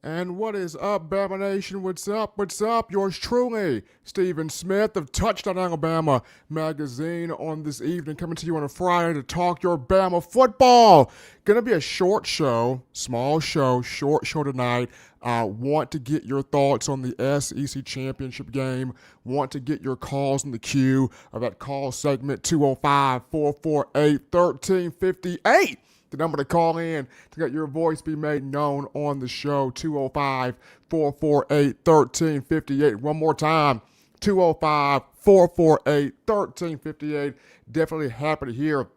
And what is up, Bama Nation? What's up? What's up? Yours truly, Stephen Smith of Touchdown Alabama magazine on this evening, coming to you on a Friday to talk your Bama football. Gonna be a short show, small show, short show tonight. Want to get your thoughts on the SEC championship game. Want to get your calls in the queue of that call segment 205-448-1358. The number to call in to get your voice be made known on the show, 205-448-1358. One more time, 205-448-1358. Definitely happy to hear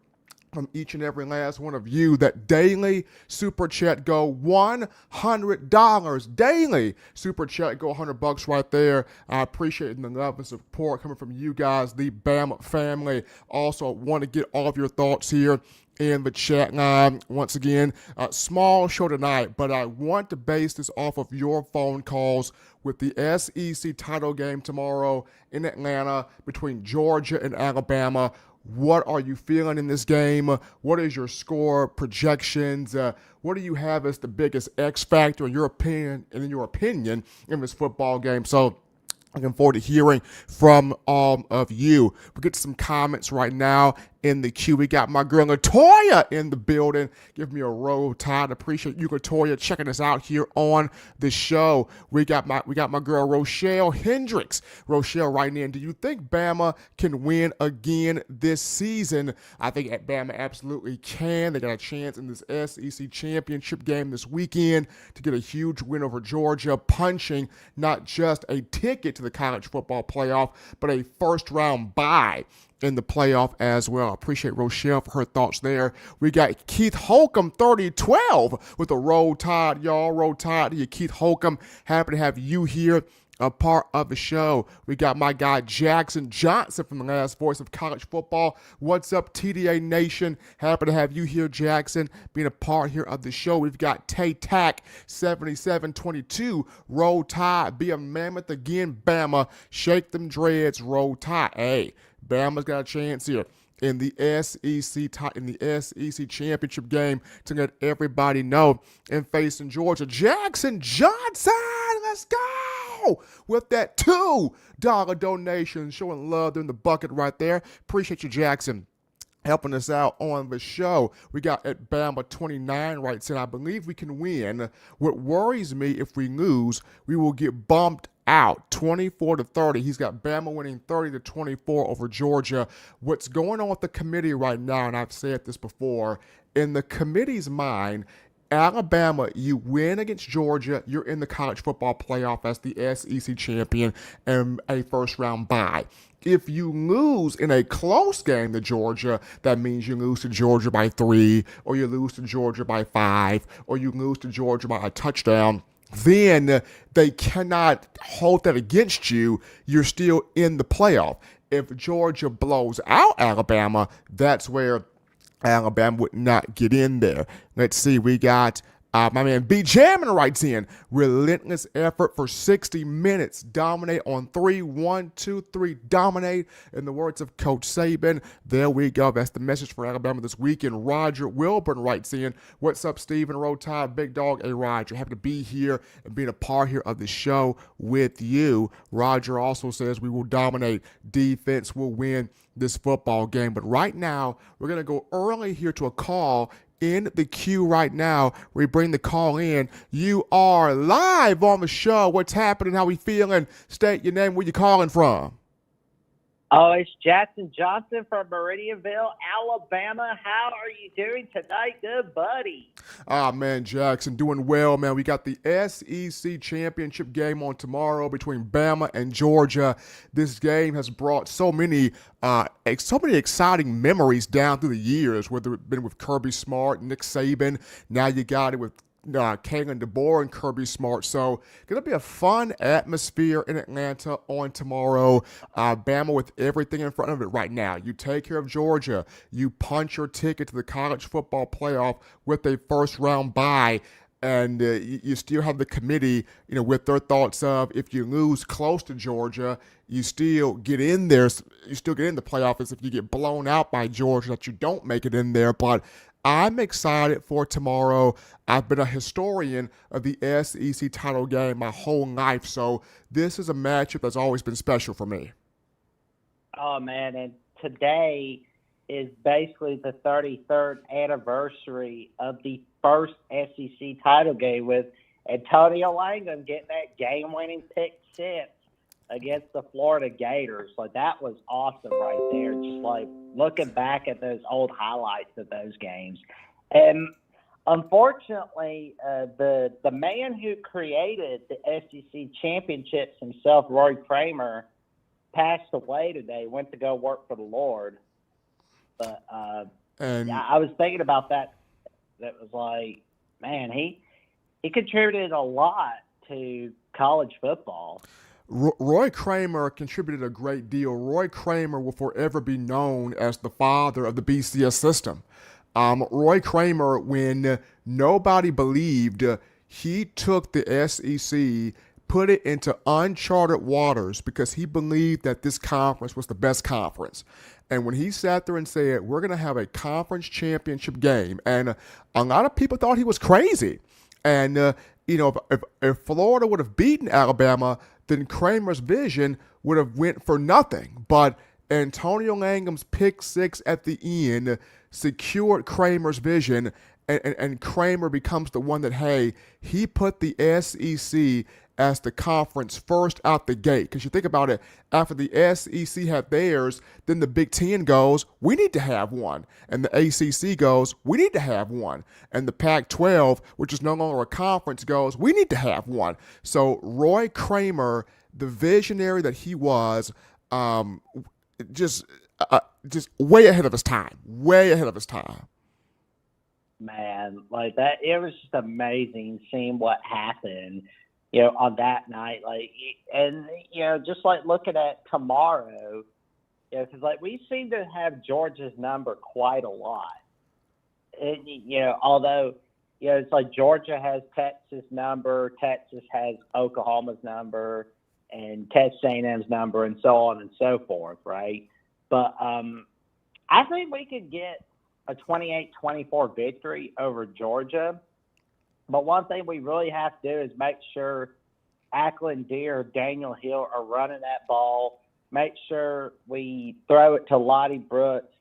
from each and every last one of you. That daily super chat go $100. Daily super chat go $100 right there. I appreciate the love and support coming from you guys, the Bama family. Also want to get all of your thoughts here in the chat line. Once again, small show tonight, but I want to base this off of your phone calls with the SEC title game tomorrow in Atlanta between Georgia and Alabama. What are you feeling in this game? What is your score projections? What do you have as the biggest X factor in your opinion in this football game? So looking forward to hearing from all of you. We'll get to some comments right now in the queue. We got my girl Latoya in the building. Give me a roll tide. Appreciate you, Latoya, checking us out here on the show. We got my girl Rochelle Hendricks. Rochelle writing in, do you think Bama can win again this season? I think Bama absolutely can. They got a chance in this SEC championship game this weekend to get a huge win over Georgia, punching not just a ticket to the college football playoff, but a first round bye in the playoff as well. Appreciate Rochelle for her thoughts there. We got Keith Holcomb 3012 with a roll tide, y'all. Roll tide to you, Keith Holcomb. Happy to have you here, a part of the show. We got my guy Jackson Johnson from the last voice of college football. What's up, TDA Nation? Happy to have you here, Jackson, being a part here of the show. We've got Tay Tack 7722. Roll tide, be a mammoth again, Bama. Shake them dreads, roll tide. Hey, Bama's got a chance here in the SEC championship game to let everybody know and facing Georgia. Jackson Johnson, let's go with that $2 donation, showing love in the bucket right there. Appreciate you, Jackson, helping us out on the show. We got at Bama 29 right saying, I believe we can win. What worries me, if we lose, we will get bumped out 24-30. He's got Bama winning 30-24 over Georgia. What's going on with the committee right now, and I've said this before, in the committee's mind, Alabama, you win against Georgia, you're in the college football playoff as the SEC champion and a first round bye. If you lose in a close game to Georgia, that means you lose to Georgia by 3, or you lose to Georgia by 5, or you lose to Georgia by a touchdown. Then they cannot hold that against you. You're still in the playoff. If Georgia blows out Alabama, that's where Alabama would not get in there. Let's see, we got my man B. Jammin writes in, relentless effort for 60 minutes. Dominate on 3, 1, 2, 3, dominate. In the words of Coach Saban, there we go. That's the message for Alabama this weekend. Roger Wilburn writes in, what's up, Stephen? Roll Tide, big dog. Hey, Roger, happy to be here and being a part here of the show with you. Roger also says we will dominate. Defense will win this football game. But right now, we're going to go early here to a call in the queue right now. We bring the call in. You are live on the show. What's happening? How we feeling? State your name. Where you calling from? Oh, it's Jackson Johnson from Meridianville, Alabama. How are you doing tonight, good buddy? Man, Jackson, doing well, man. We got the SEC championship game on tomorrow between Bama and Georgia. This game has brought so many exciting memories down through the years, whether it's been with Kirby Smart, Nick Saban. Now you got it with Kalen DeBoer and Kirby Smart. So going to be a fun atmosphere in Atlanta on tomorrow. Bama with everything in front of it right now. You take care of Georgia. You punch your ticket to the college football playoff with a first round bye. And you still have the committee, with their thoughts of if you lose close to Georgia, you still get in there. You still get in the playoff. As if you get blown out by Georgia, that you don't make it in there. But I'm excited for tomorrow. I've been a historian of the SEC title game my whole life, so this is a matchup that's always been special for me. Oh man, and today is basically the 33rd anniversary of the first SEC title game with Antonio Langham getting that game-winning pick six against the Florida Gators. Like that was awesome right there. Just like looking back at those old highlights of those games, and unfortunately, the man who created the SEC championships himself, Roy Kramer, passed away today. Went to go work for the Lord. But And yeah, I was thinking about that. That was like, man, he contributed a lot to college football. Roy Kramer contributed a great deal. Roy Kramer will forever be known as the father of the BCS system. Roy Kramer, when nobody believed, he took the SEC, put it into uncharted waters because he believed that this conference was the best conference. And when he sat there and said, we're going to have a conference championship game, and a lot of people thought he was crazy. And, if Florida would have beaten Alabama, then Kramer's vision would have went for nothing. But Antonio Langham's pick six at the end secured Kramer's vision, and Kramer becomes the one that, hey, he put the SEC as the conference first out the gate. Because you think about it, after the SEC had theirs, then the Big Ten goes, we need to have one. And the ACC goes, we need to have one. And the Pac-12, which is no longer a conference, goes, we need to have one. So Roy Kramer, the visionary that he was, just way ahead of his time. Way ahead of his time. Man, like that, it was just amazing seeing what happened, on that night. Like, and, just like looking at tomorrow, because like we seem to have Georgia's number quite a lot. Although, it's like Georgia has Texas' number, Texas has Oklahoma's number, and Texas A&M's number, and so on and so forth, right? But I think we could get a 28-24 victory over Georgia. But one thing we really have to do is make sure Ackland Deer, Daniel Hill are running that ball. Make sure we throw it to Lottie Brooks.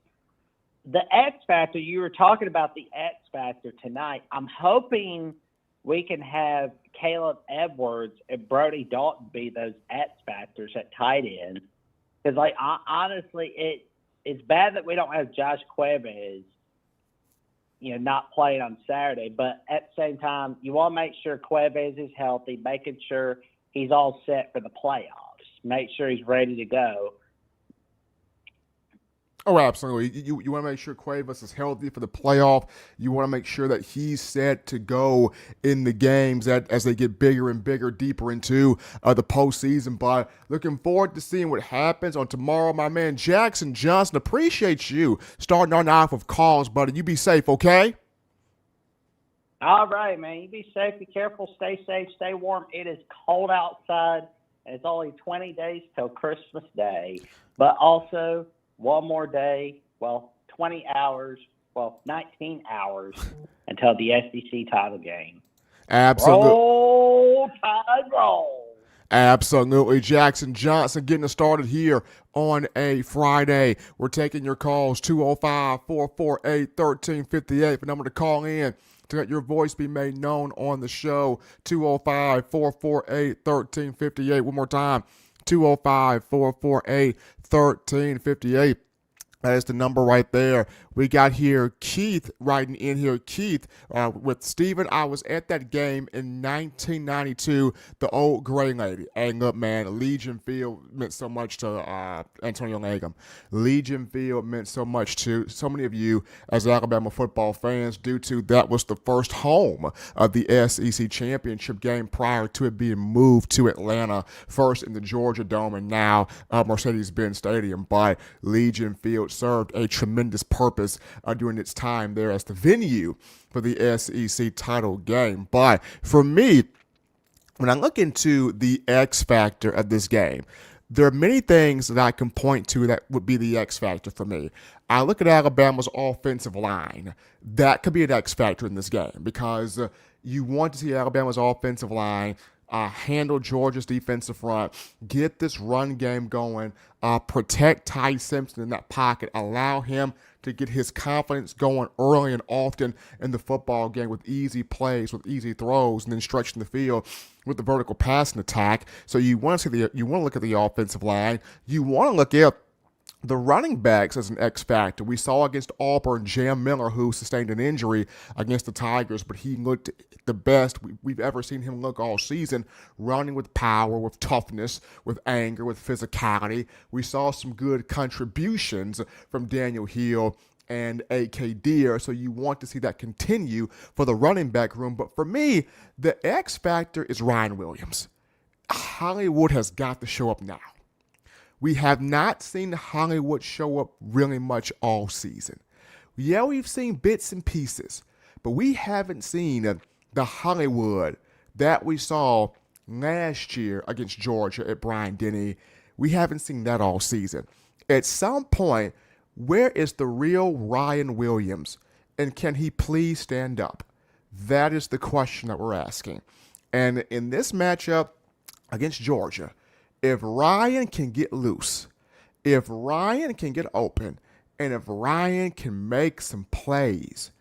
The X Factor, you were talking about the X Factor tonight. I'm hoping we can have Caleb Edwards and Brody Dalton be those X Factors at tight end. Because, honestly, it's bad that we don't have Josh Cuevas, not playing on Saturday. But at the same time, you want to make sure Cuevas is healthy, making sure he's all set for the playoffs. Make sure he's ready to go. Oh, absolutely. You want to make sure Cuevas is healthy for the playoff. You want to make sure that he's set to go in the games as they get bigger and bigger, deeper into the postseason. But looking forward to seeing what happens on tomorrow. My man Jackson Johnson, appreciate you starting our night with calls, buddy. You be safe, okay? All right, man. You be safe, be careful, stay safe, stay warm. It is cold outside, and it's only 20 days till Christmas Day. But also, one more day, 20 hours, 19 hours until the SEC title game. Absolutely. Roll, Tide, roll. Absolutely. Jackson Johnson getting us started here on a Friday. We're taking your calls, 205-448-1358. The number to call in to let your voice be made known on the show, 205-448-1358. One more time, 205-448-1358. That is the number right there. We got here Keith writing in here. Keith, with Steven, I was at that game in 1992, the old gray lady. Hey, look, man, Legion Field meant so much to Antonio Langham. Legion Field meant so much to so many of you as Alabama football fans due to that was the first home of the SEC championship game prior to it being moved to Atlanta, first in the Georgia Dome and now Mercedes-Benz Stadium. But Legion Field served a tremendous purpose during its time there as the venue for the SEC title game. But for me, when I look into the X factor of this game, there are many things that I can point to that would be the X factor for me. I look at Alabama's offensive line. That could be an X factor in this game because you want to see Alabama's offensive line handle Georgia's defensive front, get this run game going, protect Ty Simpson in that pocket, allow him to get his confidence going early and often in the football game with easy plays, with easy throws, and then stretching the field with the vertical passing attack. So you want to look at the offensive line. You want to look at the running backs as an X factor. We saw against Auburn, Jam Miller, who sustained an injury against the Tigers, but he looked the best we've ever seen him look all season, running with power, with toughness, with anger, with physicality. We saw some good contributions from Daniel Hill and A.K. Deere, so you want to see that continue for the running back room. But for me, the X factor is Ryan Williams. Hollywood has got to show up now. We have not seen Hollywood show up really much all season. Yeah, we've seen bits and pieces, but we haven't seen the Hollywood that we saw last year against Georgia at Bryant-Denny. We haven't seen that all season. At some point, where is the real Ryan Williams, and can he please stand up? That is the question that we're asking. And in this matchup against Georgia, if Ryan can get loose, if Ryan can get open, and if Ryan can make some plays,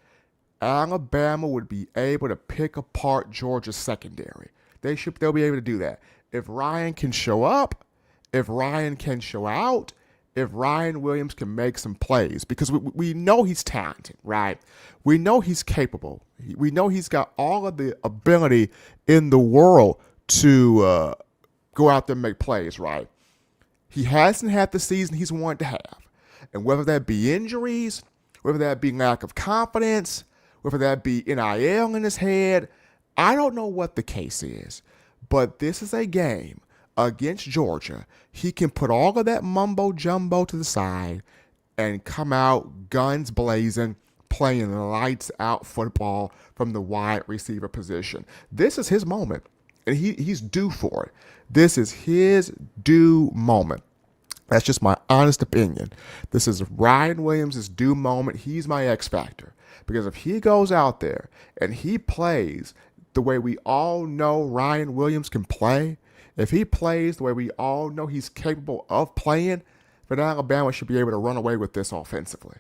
Alabama would be able to pick apart Georgia's secondary. They'll be able to do that. If Ryan can show up, if Ryan can show out, if Ryan Williams can make some plays, because we know he's talented, right? We know he's capable. We know he's got all of the ability in the world to go out there and make plays, right? He hasn't had the season he's wanted to have. And whether that be injuries, whether that be lack of confidence, whether that be NIL in his head, I don't know what the case is. But this is a game against Georgia. He can put all of that mumbo jumbo to the side and come out guns blazing, playing lights out football from the wide receiver position. This is his moment, and he's due for it. This is his due moment. That's just my honest opinion. This is Ryan Williams' due moment. He's my X factor. Because if he goes out there and he plays the way we all know Ryan Williams can play, if he plays the way we all know he's capable of playing, then Alabama should be able to run away with this offensively.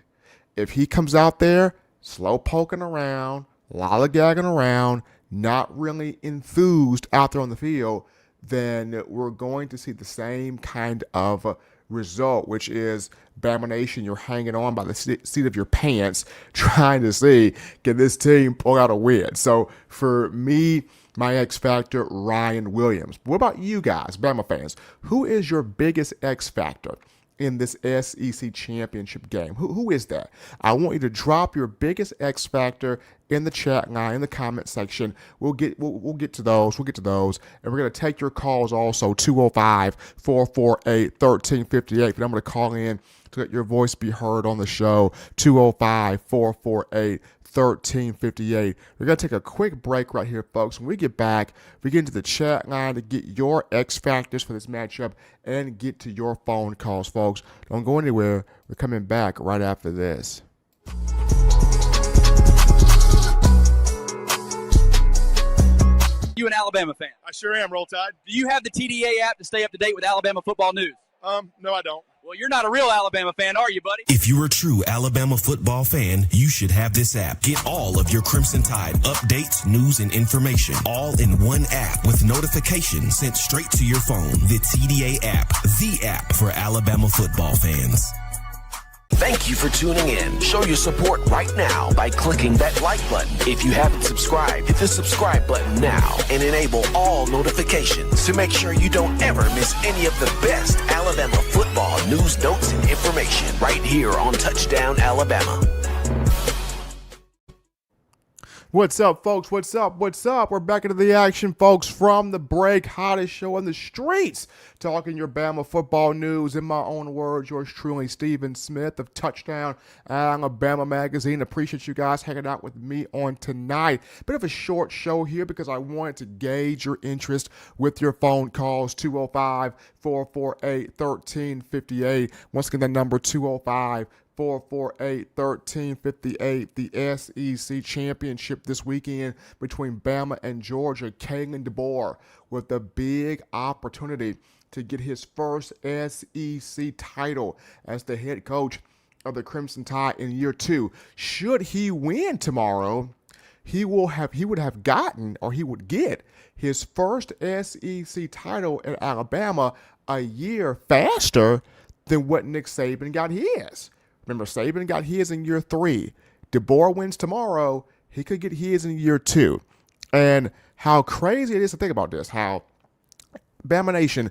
If he comes out there slow poking around, lollygagging around, not really enthused out there on the field, then we're going to see the same kind of result, which is Bama Nation, you're hanging on by the seat of your pants trying to see, can this team pull out a win? So for me, my X factor, Ryan Williams. What about you guys, Bama fans? Who is your biggest X factor in this SEC championship game? Who is that? I want you to drop your biggest X factor in the chat line, in the comment section. We'll get to those. And we're going to take your calls also, 205-448-1358. And I'm going to call in to let your voice be heard on the show, 205-448-1358. We're going to take a quick break right here, folks. When we get back, we get into the chat line to get your X factors for this matchup and get to your phone calls, folks. Don't go anywhere. We're coming back right after this. You an Alabama fan? I sure am, Roll Tide. Do you have the TDA app to stay up to date with Alabama football news? No, I don't. Well, you're not a real Alabama fan, are you, buddy? If you're a true Alabama football fan, you should have this app. Get all of your Crimson Tide updates, news, and information all in one app with notifications sent straight to your phone. The TDA app, the app for Alabama football fans. Thank you for tuning in. Show your support right now by clicking that like button. If you haven't subscribed, hit the subscribe button now and enable all notifications to make sure you don't ever miss any of the best Alabama football news, notes, and information right here on Touchdown Alabama. What's up, folks? What's up? What's up? We're back into the action, folks, from the break. Hottest show on the streets. Talking your Bama football news. In my own words, yours truly, Stephen Smith of Touchdown Alabama Magazine. Appreciate you guys hanging out with me on tonight. Bit of a short show here because I wanted to gauge your interest with your phone calls. 205-448-1358. Once again, that number 205 448-1358, the SEC championship this weekend between Bama and Georgia. Kalen DeBoer with a big opportunity to get his first SEC title as the head coach of the Crimson Tide in year 2. Should he win tomorrow, he would get his first SEC title at Alabama a year faster than what Nick Saban got his. Remember, Saban got his in year 3. DeBoer wins tomorrow, he could get his in year 2. And how crazy it is to think about this, how Bama Nation,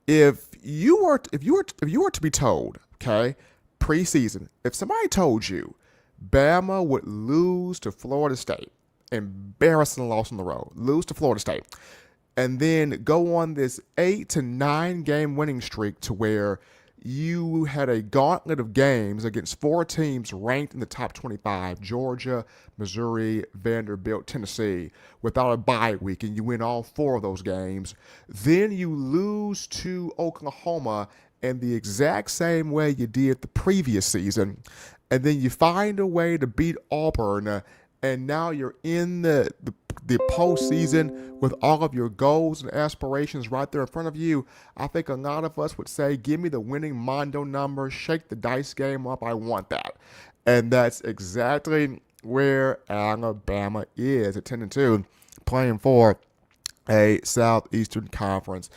if you were to be told, okay, preseason, if somebody told you Bama would lose to Florida State, embarrassing loss on the road, lose to Florida State, and then go on this 8 to 9 game winning streak to where you had a gauntlet of games against 4 teams ranked in the top 25, Georgia, Missouri, Vanderbilt, Tennessee, without a bye week, and you win all 4 of those games. Then you lose to Oklahoma in the exact same way you did the previous season, and then you find a way to beat Auburn, and now you're in the postseason with all of your goals and aspirations right there in front of you. I think a lot of us would say, give me the winning Mondo number, shake the dice game up, I want that. And that's exactly where Alabama is at 10-2, playing for a Southeastern Conference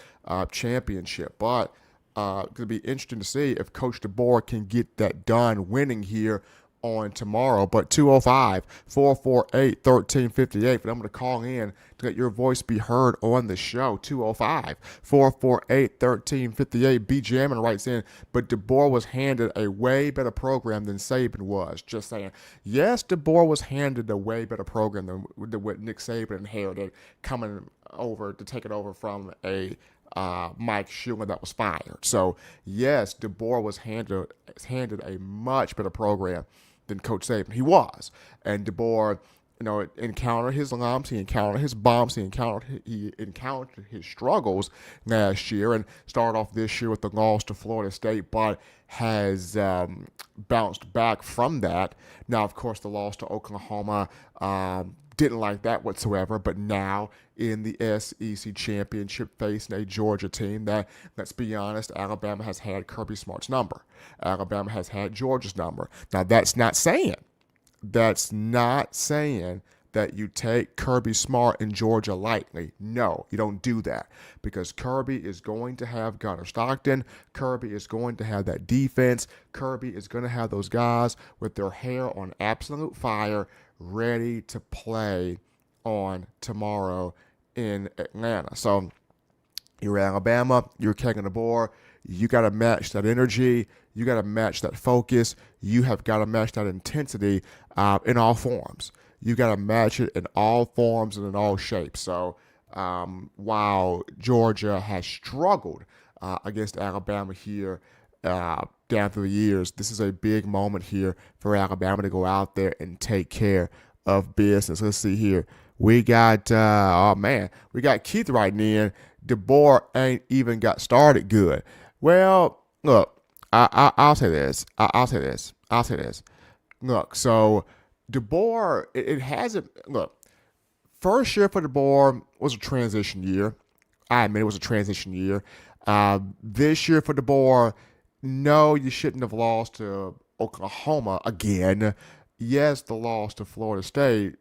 championship. But it's going to be interesting to see if Coach DeBoer can get that done winning here on tomorrow. But 205-448-1358 for them to call in to let your voice be heard on the show. 205-448-1358. B. Jammin writes in, but DeBoer was handed a way better program than Saban was. Just saying. Yes, DeBoer was handed a way better program than what Nick Saban inherited, coming over to take it over from a Mike Schuler that was fired. So yes, DeBoer was handed a much better program than Coach Saban. He was. And DeBoer, encountered his lumps, he encountered his bumps, he encountered his struggles last year, and started off this year with the loss to Florida State, but has bounced back from that. Now, of course, the loss to Oklahoma, didn't like that whatsoever, but now in the SEC championship facing a Georgia team that, let's be honest, Alabama has had Kirby Smart's number. Alabama has had Georgia's number. Now, that's not saying that you take Kirby Smart in Georgia lightly. No, you don't do that, because Kirby is going to have Gunnar Stockton. Kirby is going to have that defense. Kirby is going to have those guys with their hair on absolute fire, ready to play on tomorrow in Atlanta. So you're Alabama, you're Kalen DeBoer, you got to match that energy, you got to match that focus, you have got to match that intensity in all forms. You got to match it in all forms and in all shapes. So while Georgia has struggled against Alabama here down through the years, this is a big moment here for Alabama to go out there and take care of business. Let's see here. We got, we got Keith writing in, DeBoer ain't even got started good. Well, look, I'll say this. I'll say this. Look, so DeBoer, it hasn't, look, first year for DeBoer was a transition year. I admit it was a transition year. This year for DeBoer, no, you shouldn't have lost to Oklahoma again. Yes, the loss to Florida State,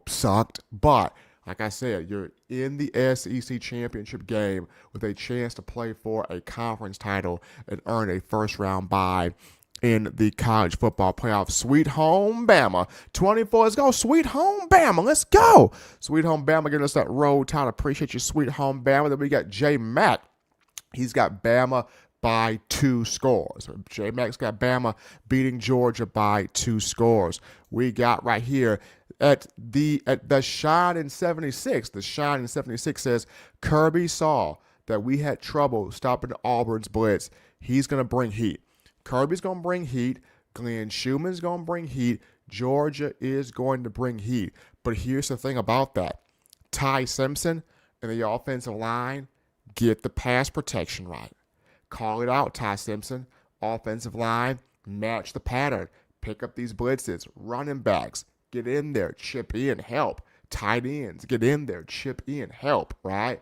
sucked. But like I said, you're in the SEC championship game with a chance to play for a conference title and earn a first-round bye in the college football playoff. Sweet home Bama. 24, let's go. Sweet home Bama. Let's go. Sweet home Bama giving us that road tide. Appreciate you, sweet home Bama. Then we got J Mack. He's got Bama by 2 scores. J Max got Bama beating Georgia by 2 scores. We got right here at the Shine in 76. The Shine in 76 says Kirby saw that we had trouble stopping Auburn's blitz. He's going to bring heat. Kirby's going to bring heat. Glenn Schumann's going to bring heat. Georgia is going to bring heat. But here's the thing about that. Ty Simpson and the offensive line, get the pass protection right. Call it out, Ty Simpson. Offensive line, match the pattern. Pick up these blitzes. Running backs, get in there, chip in, help. Tight ends, get in there, chip in, help, right?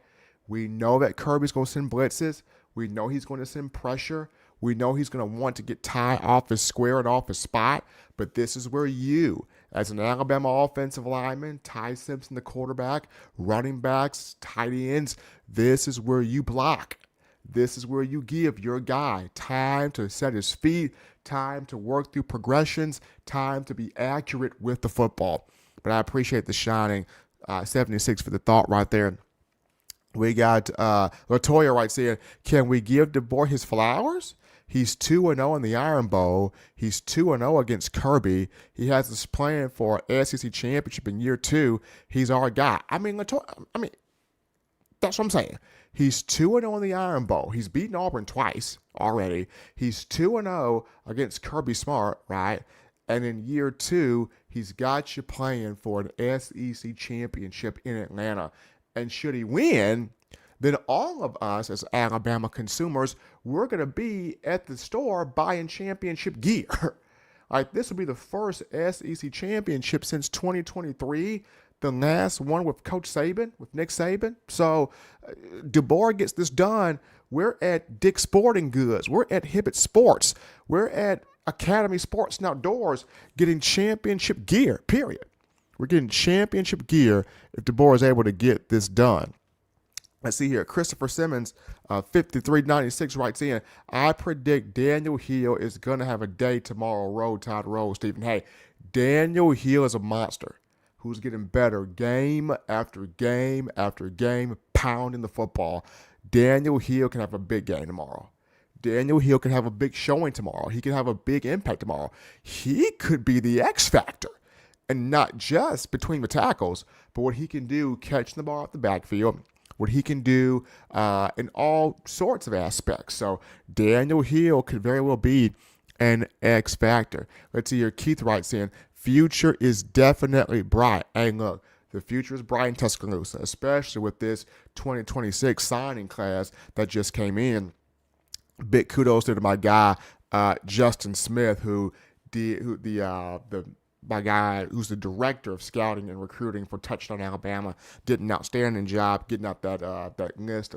We know that Kirby's going to send blitzes. We know he's going to send pressure. We know he's going to want to get Ty off his square and off his spot. But this is where you, as an Alabama offensive lineman, Ty Simpson, the quarterback, running backs, tight ends, this is where you block. This is where you give your guy time to set his feet, time to work through progressions, time to be accurate with the football. But I appreciate the Shining 76 for the thought right there. We got Latoya right saying, can we give DeBoer his flowers? He's 2-0 in the Iron Bowl. He's 2-0 against Kirby. He has us playing for SEC championship in year 2. He's our guy. That's what I'm saying. He's 2-0 in the Iron Bowl. He's beaten Auburn twice already. He's 2-0 against Kirby Smart, right? And in year 2, he's got you playing for an SEC championship in Atlanta. And should he win, then all of us as Alabama consumers, we're going to be at the store buying championship gear. Like, this will be the first SEC championship since 2023, the last one with Coach Saban, with Nick Saban. So DeBoer gets this done. We're at Dick's Sporting Goods. We're at Hibbett Sports. We're at Academy Sports and Outdoors getting championship gear, period. We're getting championship gear if DeBoer is able to get this done. Let's see here. Christopher Simmons, 5396 writes in, I predict Daniel Hill is going to have a day tomorrow. Roll Tide, roll, Stephen. Hey, Daniel Hill is a monster who's getting better game after game after game, pounding the football. Daniel Hill can have a big game tomorrow. Daniel Hill can have a big showing tomorrow. He can have a big impact tomorrow. He could be the X factor. And not just between the tackles, but what he can do catching the ball out the backfield, what he can do in all sorts of aspects. So Daniel Hill could very well be an X factor. Let's see here. Keith writes in, future is definitely bright. Hey, look, the future is bright in Tuscaloosa, especially with this 2026 signing class that just came in. Big kudos to my guy, Justin Smith, my guy who's the director of scouting and recruiting for Touchdown Alabama, did an outstanding job getting out that list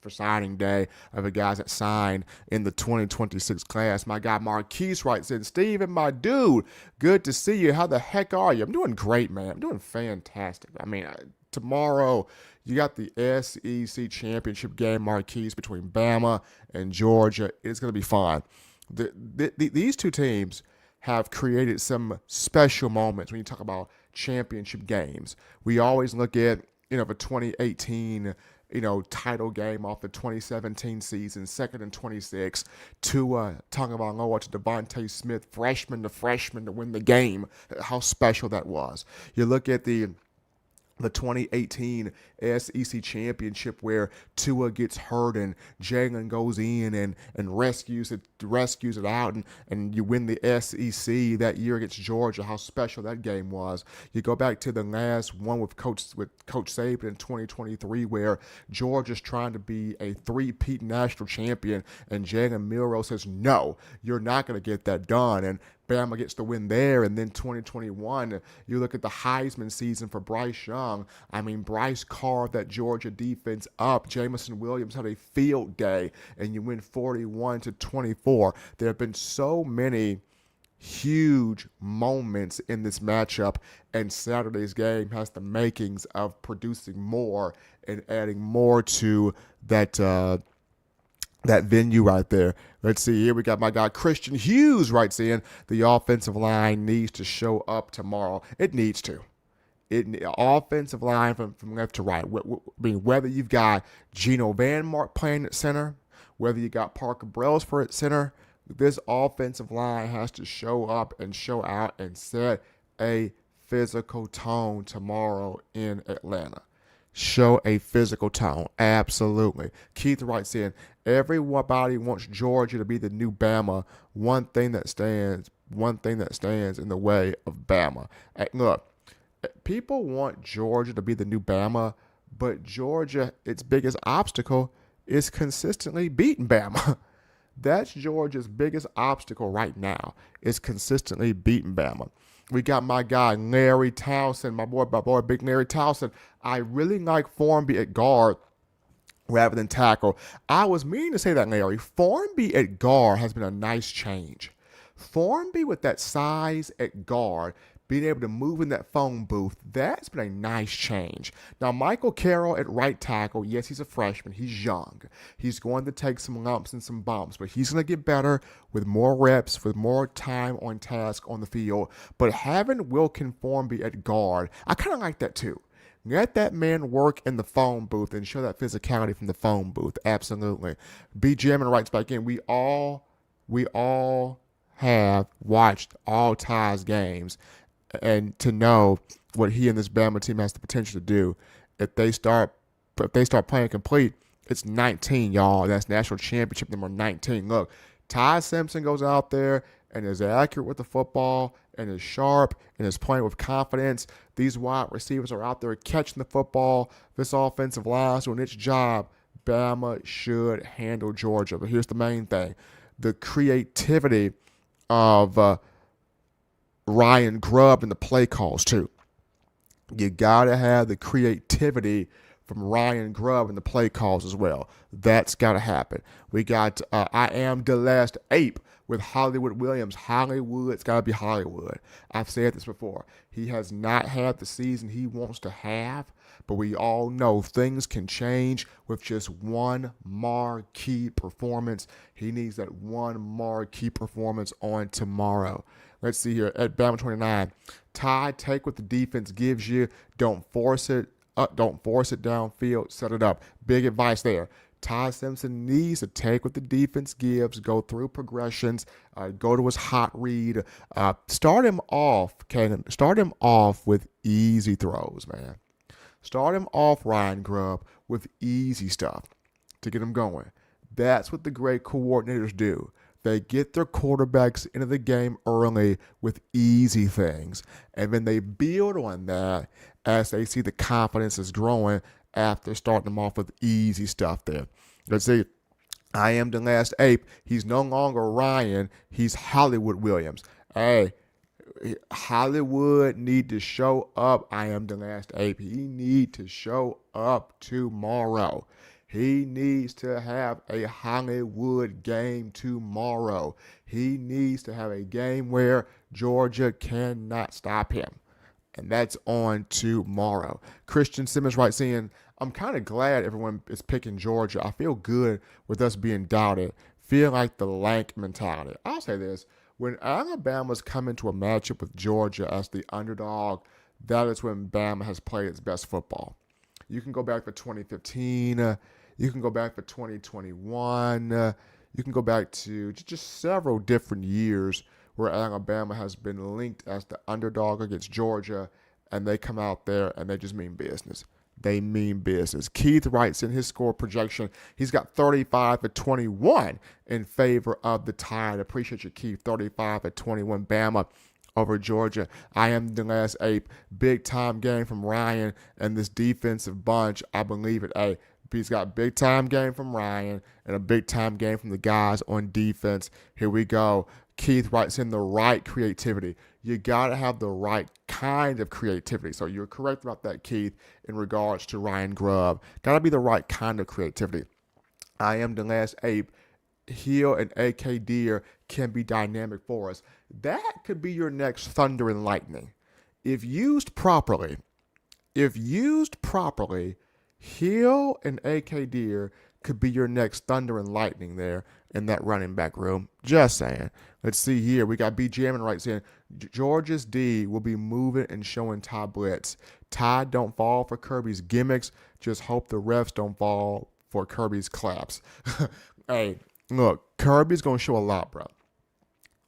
for signing day of the guys that signed in the 2026 class. My guy Marquise writes in, Steven, my dude, good to see you. How the heck are you? I'm doing great, man. I'm doing fantastic. Tomorrow you got the SEC championship game, Marquise, between Bama and Georgia. It's going to be fun. These two teams have created some special moments when you talk about championship games. We always look at, the 2018, title game off the 2017 season, 2nd and 26, Tua Tagovailoa to Devontae Smith, freshman to win the game. How special that was. You look at the 2018 SEC championship where Tua gets hurt and Jalen goes in and rescues it out and you win the SEC that year against Georgia. How special that game was. You go back to the last one with Coach Saban in 2023 where Georgia's trying to be a three-peat national champion and Jalen Milroe says, no, you're not going to get that done. And Bama gets the win there. And then 2021, you look at the Heisman season for Bryce Young. Bryce carved that Georgia defense up. Jamison Williams had a field day, and you win 41-24. There have been so many huge moments in this matchup, and Saturday's game has the makings of producing more and adding more to that venue right there. Let's see here. We got my guy Christian Hughes writes in, the offensive line needs to show up tomorrow. It needs to. Offensive line from left to right. Whether you've got Geno Van Mark playing at center, whether you got Parker Brailsford at center, this offensive line has to show up and show out and set a physical tone tomorrow in Atlanta. Show a physical tone. Absolutely. Keith writes in, everybody wants Georgia to be the new Bama. One thing that stands in the way of Bama. Hey, look, people want Georgia to be the new Bama, but Georgia, its biggest obstacle is consistently beating Bama. That's Georgia's biggest obstacle right now, is consistently beating Bama. We got my guy, Larry Townsend, my boy, big Larry Townsend. I really like Formby at guard rather than tackle. I was meaning to say that, Larry. Formby at guard has been a nice change. Formby with that size at guard, being able to move in that phone booth, that's been a nice change. Now, Michael Carroll at right tackle, yes, he's a freshman. He's young. He's going to take some lumps and some bumps, but he's going to get better with more reps, with more time on task on the field. But having Wilkin Formby at guard, I kind of like that too. Let that man work in the phone booth and show that physicality from the phone booth. Absolutely. B. Jamin writes back in, we all have watched all Ty's games, and to know what he and this Bama team has the potential to do, if they start playing complete, it's 19, y'all. That's national championship number 19. Look, Ty Simpson goes out there and is accurate with the football and is sharp and is playing with confidence. These wide receivers are out there catching the football. This offensive line is doing its job. Bama should handle Georgia. But here's the main thing. The creativity of Ryan Grubb in the play calls too. You gotta have the creativity from Ryan Grubb in the play calls as well. That's gotta happen. We got I Am the Last Ape with Hollywood Williams. Hollywood's gotta be Hollywood. I've said this before. He has not had the season he wants to have, but we all know things can change with just one marquee performance. He needs that one marquee performance on tomorrow. Let's see here at Bama 29. Ty, take what the defense gives you. Don't force it downfield. Set it up. Big advice there. Ty Simpson needs to take what the defense gives, go through progressions, go to his hot read. Start him off with easy throws, man. Start him off, Ryan Grubb, with easy stuff to get him going. That's what the great coordinators do. They get their quarterbacks into the game early with easy things, and then they build on that as they see the confidence is growing after starting them off with easy stuff there. Let's see. I Am the Last Ape. He's no longer Ryan. He's Hollywood Williams. Hey, Hollywood need to show up. I Am the Last Ape. He need to show up tomorrow. He needs to have a Hollywood game tomorrow. He needs to have a game where Georgia cannot stop him. And that's on tomorrow. Christian Simmons writes in, I'm kind of glad everyone is picking Georgia. I feel good with us being doubted. Feel like the Lank mentality. I'll say this. When Alabama's come into a matchup with Georgia as the underdog, that is when Bama has played its best football. You can go back to 2015. You can go back to 2021. You can go back to just several different years where Alabama has been linked as the underdog against Georgia, and they come out there and they just mean business. They mean business. Keith writes in his score projection, he's got 35-21 in favor of the Tide. Appreciate you, Keith. 35-21 Bama over Georgia. I Am the Last Ape. Big time game from Ryan and this defensive bunch. I believe it. Hey, he's got a big time game from Ryan and a big time game from the guys on defense. Here we go. Keith writes in the right creativity. You got to have the right kind of creativity. So you're correct about that, Keith, in regards to Ryan Grubb. Got to be the right kind of creativity. I Am the Last Ape. Hill and AK Deer can be dynamic for us. That could be your next Thunder and Lightning. If used properly, Hill and AK Deer could be your next Thunder and Lightning there in that running back room. Just saying. Let's see here. We got B. Jammin writes in, Georgia's D will be moving and showing Ty blitz. Ty don't fall for Kirby's gimmicks. Just hope the refs don't fall for Kirby's claps. Hey, look, Kirby's going to show a lot, bro.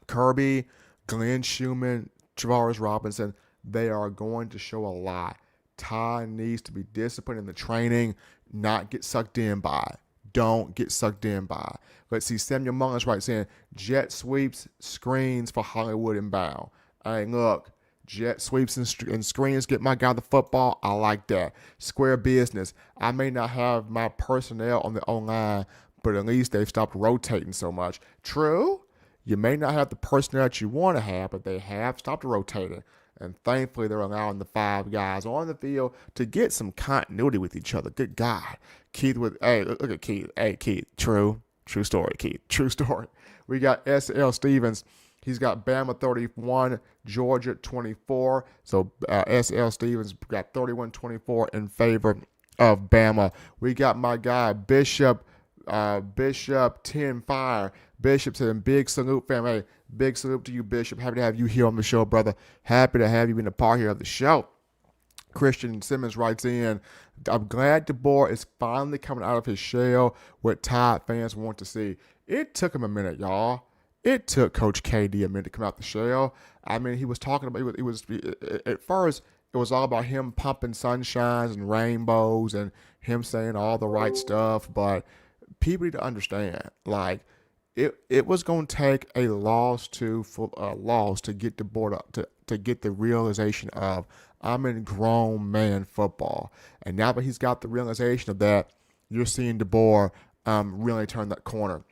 Kirby, Glenn Schumann, Travaris Robinson, they are going to show a lot. Ty needs to be disciplined in the training, not get sucked in by. Don't get sucked in by. Let's see, Samuel Mullins right saying, jet sweeps, screens for Hollywood inbound. Hey, look, jet sweeps and screens get my guy the football. I like that. Square business. I may not have my personnel on the O-line, but at least they've stopped rotating so much. True, you may not have the personnel that you want to have, but they have stopped rotating. And thankfully, they're allowing the 5 guys on the field to get some continuity with each other. Good God. Keith hey, look at Keith. Hey, Keith, true story, Keith. True story. We got S.L. Stevens. He's got Bama 31, Georgia 24. So S.L. Stevens got 31-24 in favor of Bama. We got my guy, Bishop 10 Fire. Bishop saying, big salute, fam. Hey, big salute to you, Bishop. Happy to have you here on the show, brother. Happy to have you in the part here of the show. Christian Simmons writes in, I'm glad DeBoer is finally coming out of his shell, what Tide fans want to see. It took him a minute, y'all. It took Coach KD a minute to come out the shell. I mean, he was talking about, at first, it was all about him pumping sunshines and rainbows and him saying all the right stuff, but people need to understand, like, it was going to take a loss to get DeBoer to get the realization of, I'm in grown man football. And now that he's got the realization of that, you're seeing DeBoer really turn that corner.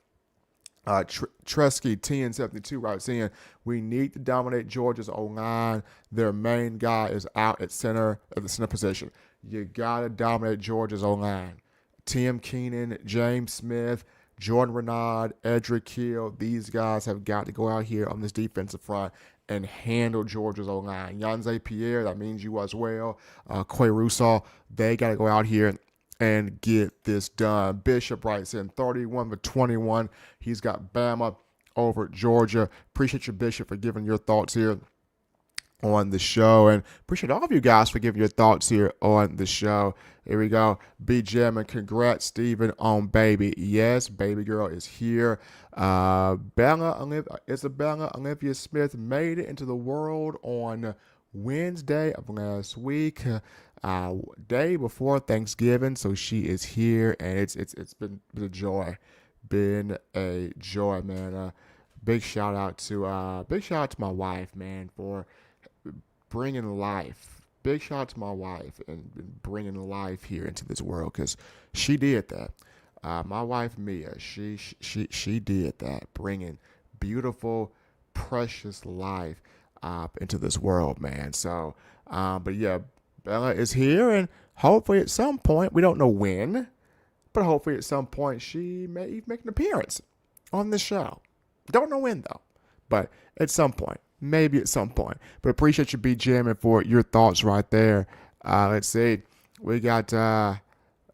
Tresky TN72 writes in, we need to dominate Georgia's O-line. Their main guy is out at the center position. You got to dominate Georgia's O-line. Tim Keenan, James Smith, Jordan Renaud, Edric Hill, these guys have got to go out here on this defensive front and handle Georgia's O-line. Yanze Pierre, that means you as well. Quay Russell, they got to go out here and get this done. Bishop writes in 31-21. He's got Bama over Georgia. Appreciate you, Bishop, for giving your thoughts here on the show, and appreciate all of you guys for giving your thoughts here on the show. Here we go. B. Jam, and congrats, Steven, on baby. Yes, baby girl is here. Isabella Olivia Smith made it into the world on Wednesday of last week, day before Thanksgiving. So she is here, and it's been a joy. Been a joy, man. Big shout out to my wife, man, for bringing life. Big shout out to my wife and bringing life here into this world, because she did that. My wife Mia, she did that, bringing beautiful, precious life into this world, man. So, but yeah, Bella is here, and hopefully at some point, we don't know when, but hopefully at some point she may even make an appearance on this show. Don't know when though, but at some point. Maybe at some point. But appreciate you, B. Jamming, for your thoughts right there. Let's see. We got,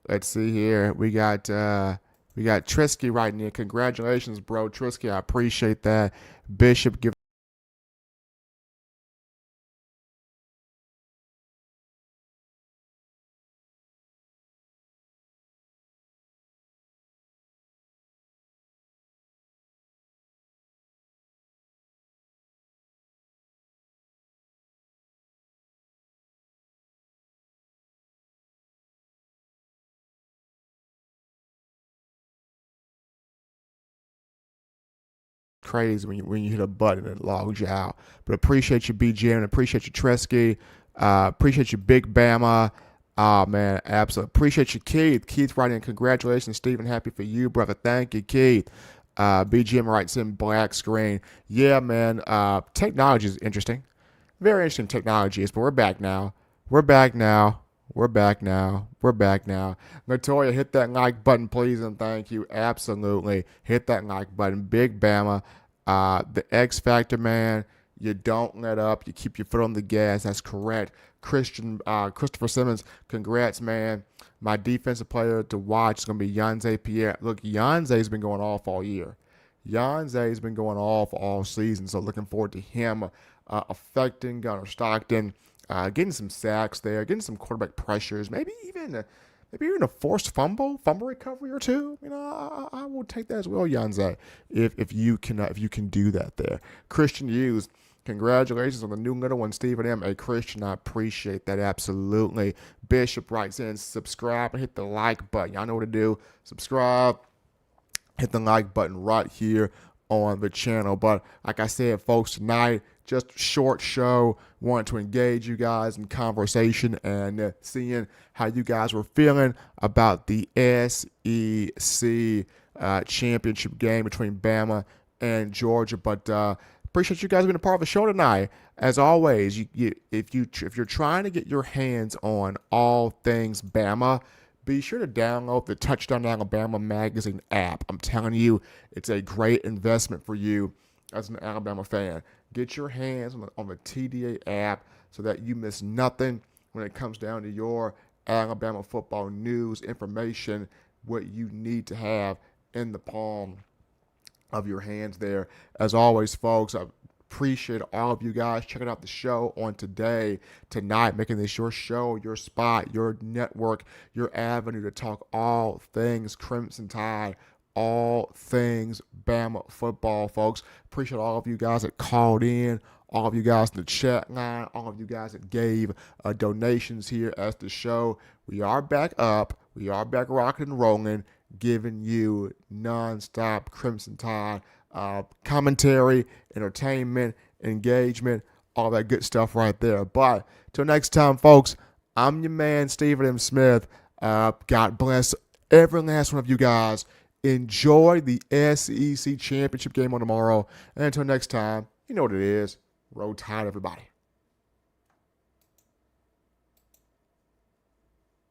let's see here. We got Trisky writing in. Congratulations, bro. Trisky, I appreciate that. Bishop, give crazy when you hit a button and it logs you out. But appreciate you, BJ, and appreciate you, Tresky. Appreciate you, Big Bama. Oh, man, absolutely. Appreciate you, Keith. Keith writing, congratulations, Stephen. Happy for you, brother. Thank you, Keith. BGM writes in black screen. Yeah, man, technology is interesting. Very interesting technology is, but we're back now. We're back now. Latoya, hit that like button, please, and thank you. Absolutely. Hit that like button. Big Bama. The X Factor, man. You don't let up. You keep your foot on the gas. That's correct. Christopher Simmons, congrats, man. My defensive player to watch is going to be Yanze Pierre. Look, Yanze's been going off all year. Yanze's been going off all season, so looking forward to him affecting Gunnar Stockton, getting some sacks there, getting some quarterback pressures, maybe even a forced fumble recovery or two. You know, I will take that as well, Yanze, if you can do that there. Christian Hughes, Congratulations on the new little one, Stephen M. A Christian. I appreciate that absolutely. Bishop writes in, subscribe and hit the like button. Y'all know what to do. Subscribe, hit the like button right here on the channel. But like I said, folks, tonight, just a short show. Wanted to engage you guys in conversation and seeing how you guys were feeling about the SEC championship game between Bama and Georgia. But appreciate you guys being a part of the show tonight. As always, if you're trying to get your hands on all things Bama, be sure to download the Touchdown Alabama magazine app. I'm telling you, it's a great investment for you as an Alabama fan. Get your hands on the TDA app so that you miss nothing when it comes down to your Alabama football news, information, what you need to have in the palm of your hands there. As always, folks, I appreciate all of you guys checking out the show on tonight, making this your show, your spot, your network, your avenue to talk all things Crimson Tide, all things Bama football, folks. Appreciate all of you guys that called in, all of you guys in the chat line, all of you guys that gave donations here as the show. We are back up. We are back rocking and rolling, giving you nonstop Crimson Tide commentary, entertainment, engagement, all that good stuff right there. But till next time, folks, I'm your man, Stephen M. Smith. God bless every last one of you guys. Enjoy the SEC championship game on tomorrow. And until next time, you know what it is. Roll Tide, everybody.